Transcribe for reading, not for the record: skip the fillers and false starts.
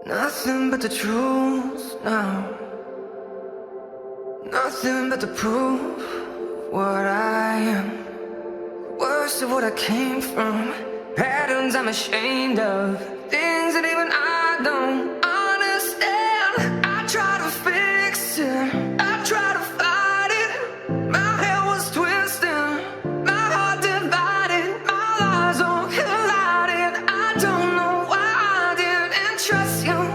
Nothing but the truth now. Nothing but the proof of what I am. Worst of what I came from. Patterns I'm ashamed of. Things that even I don't understand. I try to fix it, I try to fight it. My head was twisting, my heart divided. My lies all collided. I don't know why I didn't trust you.